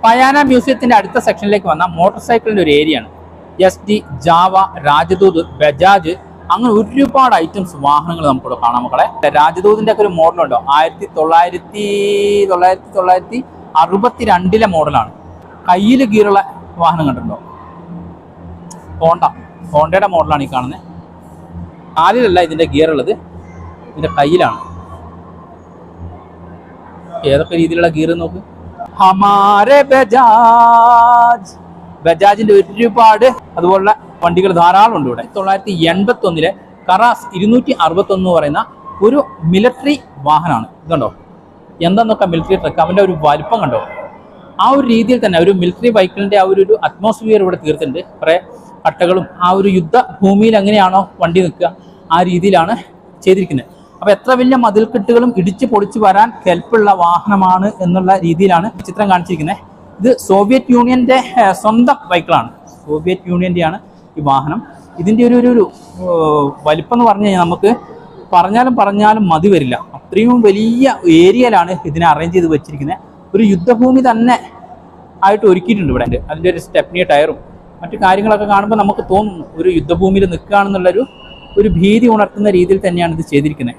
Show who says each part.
Speaker 1: പയാന മ്യൂസിയത്തിന്റെ അടുത്ത സെക്ഷനിലേക്ക് വന്ന മോട്ടോർ സൈക്കിളിന്റെ ഒരു ഏരിയ ആണ്. എസ് ജാവ, രാജദൂത്, ബജാജ്, അങ്ങനെ ഒരുപാട് ഐറ്റംസ് വാഹനങ്ങൾ നമുക്കിവിടെ കാണാം മക്കളെ. രാജദൂതിന്റെ ഒക്കെ ഒരു മോഡലുണ്ടോ, 1962 മോഡലാണ്. കയ്യിൽ ഗീറുള്ള വാഹനം കണ്ടിട്ടുണ്ടോ? ഹോണ്ടയുടെ മോഡലാണ് ഈ കാണുന്നത്. കാലിലല്ല ഇതിന്റെ ഗിയർ ഉള്ളത്, ഇതിന്റെ കയ്യിലാണ്. ഏതൊക്കെ രീതിയിലുള്ള ഗിയർ നോക്ക്. ഹമാരെ ബജാജ്, ബജാജിന്റെ ഒരുപാട് അതുപോലുള്ള വണ്ടികൾ ധാരാളം ഉണ്ട് ഇവിടെ. 1981 കറാസ് 261 പറയുന്ന ഒരു മിലിറ്ററി വാഹനമാണ്. ഇതുണ്ടോ എന്താന്നൊക്കെ മിലിറ്ററി ട്രക്ക്, അവന്റെ ഒരു വലിപ്പം കണ്ടോ? ആ ഒരു രീതിയിൽ തന്നെ ഒരു മിലിറ്ററി ബൈക്കിളിന്റെ ആ ഒരു അറ്റ്മോസ്ഫിയർ ഇവിടെ തീർത്തിട്ടുണ്ട്. കുറെ കട്ടകളും ആ ഒരു യുദ്ധഭൂമിയിൽ എങ്ങനെയാണോ വണ്ടി നിൽക്കുക ആ രീതിയിലാണ് ചെയ്തിരിക്കുന്നത്. അപ്പൊ എത്ര വലിയ മതിൽക്കെട്ടുകളും ഇടിച്ചു പൊളിച്ചു വരാൻ കെൽപ്പുള്ള വാഹനമാണ് എന്നുള്ള രീതിയിലാണ് ചിത്രം കാണിച്ചിരിക്കുന്നത്. ഇത് സോവിയറ്റ് യൂണിയന്റെ സ്വന്തം ബൈക്കുകളാണ്. സോവിയറ്റ് യൂണിയന്റെയാണ് ഈ വാഹനം. ഇതിന്റെ ഒരു വലിപ്പം എന്ന് പറഞ്ഞു കഴിഞ്ഞാൽ നമുക്ക് പറഞ്ഞാലും മതി വരില്ല. അത്രയും വലിയ ഏരിയയിലാണ് ഇതിനെ അറേഞ്ച് ചെയ്ത് വെച്ചിരിക്കുന്നത്. ഒരു യുദ്ധഭൂമി തന്നെ ആയിട്ട് ഒരുക്കിയിട്ടുണ്ട് ഇവിടെ. അതിൻ്റെ ഒരു സ്റ്റെപ്നി ടയറും മറ്റു കാര്യങ്ങളൊക്കെ കാണുമ്പോൾ നമുക്ക് തോന്നും ഒരു യുദ്ധഭൂമിയിൽ നിൽക്കുകയാണെന്നുള്ളൊരു ഭീതി ഉണർത്തുന്ന രീതിയിൽ തന്നെയാണ് ഇത് ചെയ്തിരിക്കുന്നത്.